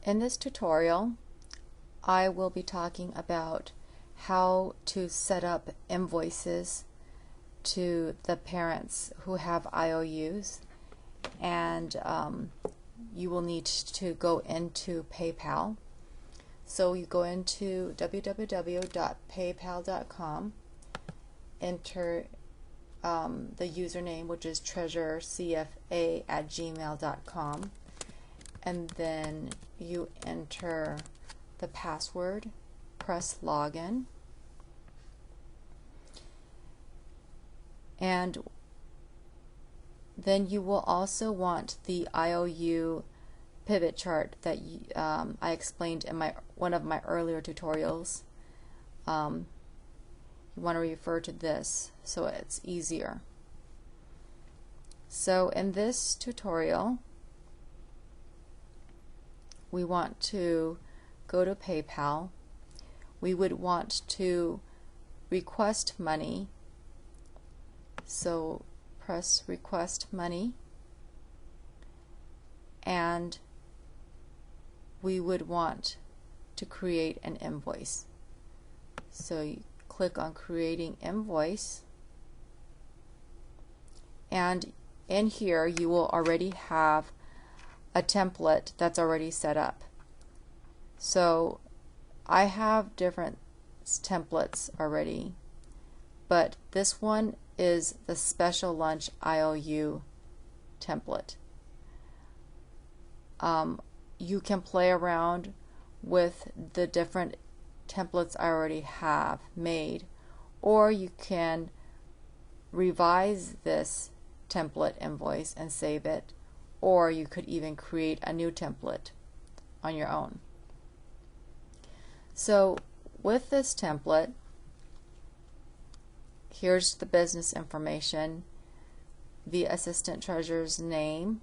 In this tutorial, I will be talking about how to set up invoices to the parents who have IOUs, and you will need to go into PayPal. So you go into www.paypal.com, enter the username, which is treasurercfa@gmail.com, and then you enter the password, press login, and then you will also want the IOU pivot chart that I explained in one of my earlier tutorials. You want to refer to this so it's easier. So in this tutorial, we want to go to PayPal. We would want to request money. So press request money, and we would want to create an invoice. So you click on creating invoice, and in here you will already have a template that's already set up. So I have different templates already, but this one is the special lunch IOU template. You can play around with the different templates I already have made, or you can revise this template invoice and save it, or you could even create a new template on your own. So with this template, here's the business information, the assistant treasurer's name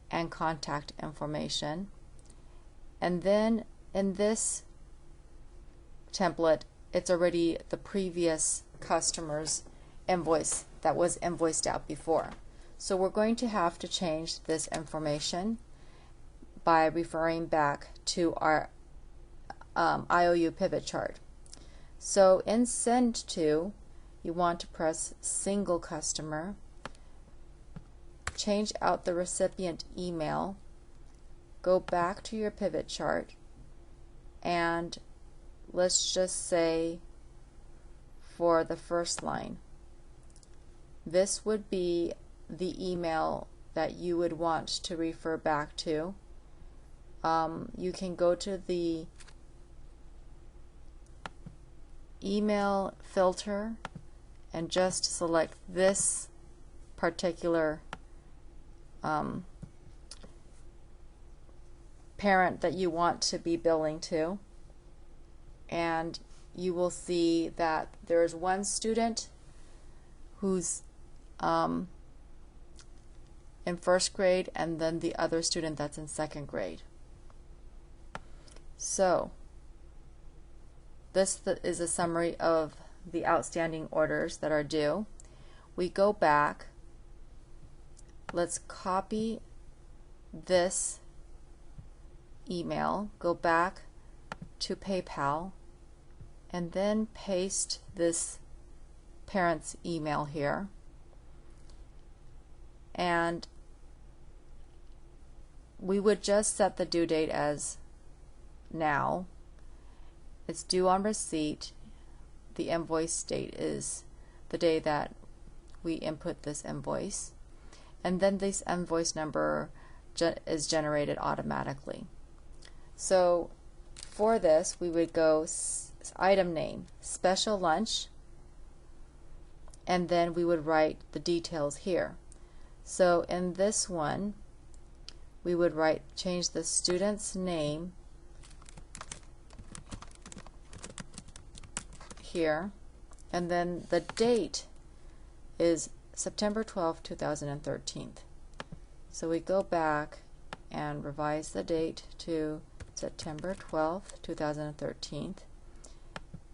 and contact information, and then in this template it's already the previous customer's invoice that was invoiced out before. So we're going to have to change this information by referring back to our IOU pivot chart. So in send to, you want to press single customer, change out the recipient email, go back to your pivot chart, and let's just say for the first line, this would be the email that you would want to refer back to. You can go to the email filter and just select this particular parent that you want to be billing to, and you will see that there is one student who's in first grade, and then the other student that's in second grade. So this is a summary of the outstanding orders that are due. We go back, let's copy this email, go back to PayPal, and then paste this parent's email here, and we would just set the due date as now. It's due on receipt. The invoice date is the day that we input this invoice, and then this invoice number is generated automatically. So for this, we would go item name, special lunch, and then we would write the details here. So in this one, we would change the student's name here, and then the date is September 12th, 2013. So we go back and revise the date to September 12th, 2013,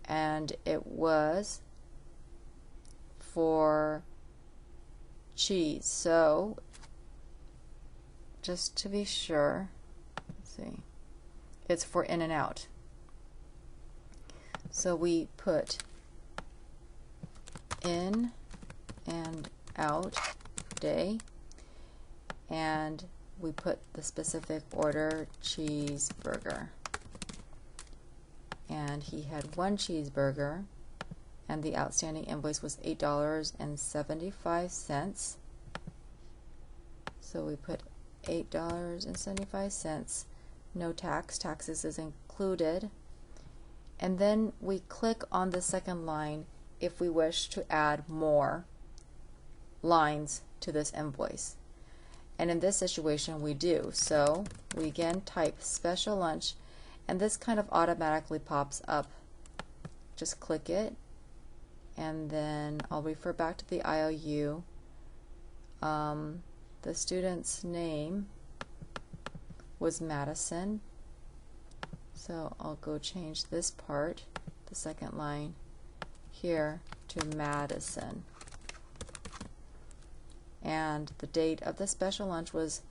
and it was for cheese. So just to be sure, let's see, it's for in and out. So we put in and out day, and we put the specific order, cheeseburger. And he had 1 cheeseburger, and the outstanding invoice was $8.75. So we put $8.75, no tax, taxes is included. And then we click on the second line if we wish to add more lines to this invoice. And in this situation we do. So we again type special lunch, and this kind of automatically pops up. Just click it, and then I'll refer back to the IOU. The student's name was Madison, so I'll go change this part, the second line here, to Madison. And the date of the special lunch was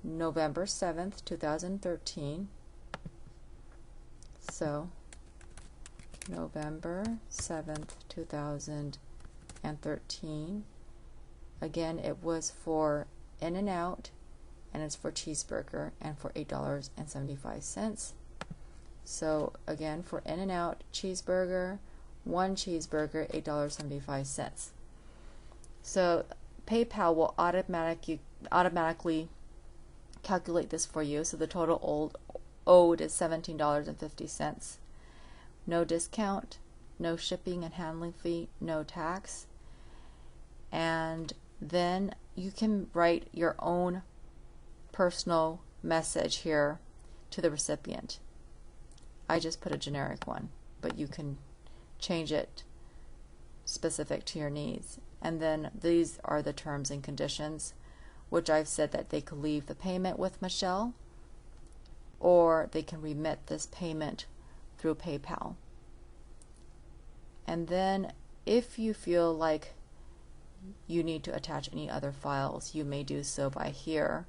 November 7th, 2013. So November 7th, 2013. Again, it was for in and out, and it's for cheeseburger, and for $8.75. So again, for in and out cheeseburger, 1 cheeseburger, $8.75. So PayPal will automatically calculate this for you. So the total owed is $17.50. No discount, no shipping and handling fee, no tax. And then you can write your own personal message here to the recipient. I just put a generic one, but you can change it specific to your needs. And then these are the terms and conditions, which I've said that they could leave the payment with Michelle, or they can remit this payment through PayPal. And then if you feel like you need to attach any other files, you may do so by here.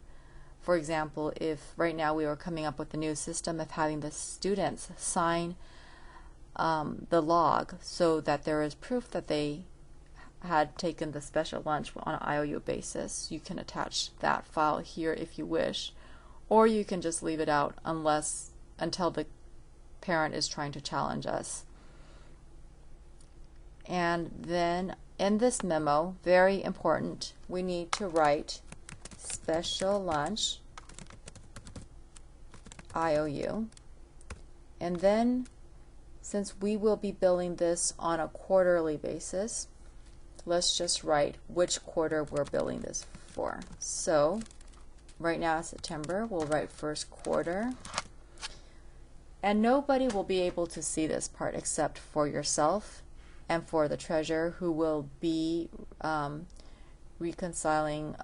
For example, if right now we were coming up with the new system of having the students sign the log so that there is proof that they had taken the special lunch on an IOU basis, you can attach that file here if you wish, or you can just leave it out until the parent is trying to challenge us. And then in this memo, very important, we need to write special lunch IOU. And then, since we will be billing this on a quarterly basis, let's just write which quarter we're billing this for. So right now it's September, we'll write first quarter. And nobody will be able to see this part except for yourself and for the treasurer, who will be reconciling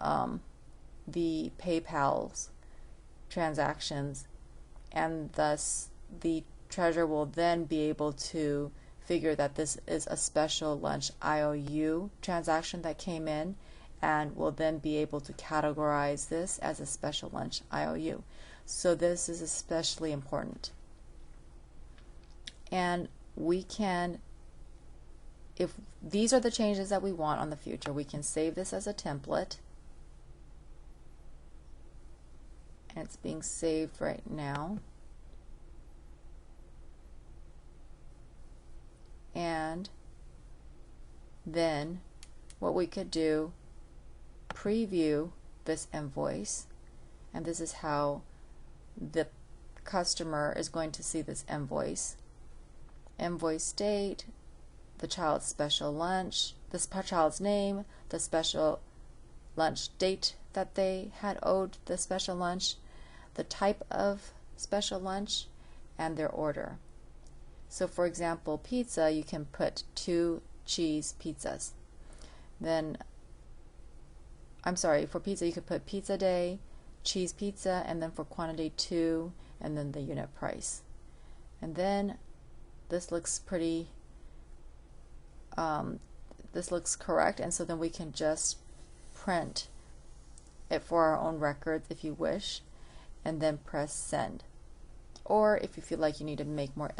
the PayPal's transactions, and thus the treasurer will then be able to figure that this is a special lunch IOU transaction that came in, and will then be able to categorize this as a special lunch IOU. So this is especially important. And we can, if these are the changes that we want on the future, we can save this as a template. And it's being saved right now. And then what we could do, preview this invoice, and this is how the customer is going to see this invoice. Invoice date, the child's special lunch, the child's name, the special lunch date that they had owed the special lunch, the type of special lunch, and their order. So for example, pizza, you can put 2 cheese pizzas. Then, I'm sorry, for pizza you could put pizza day, cheese pizza, and then for quantity 2, and then the unit price. And then this looks pretty, this looks correct, and so then we can just print it for our own records if you wish, and then press send. or if you feel like you need to make more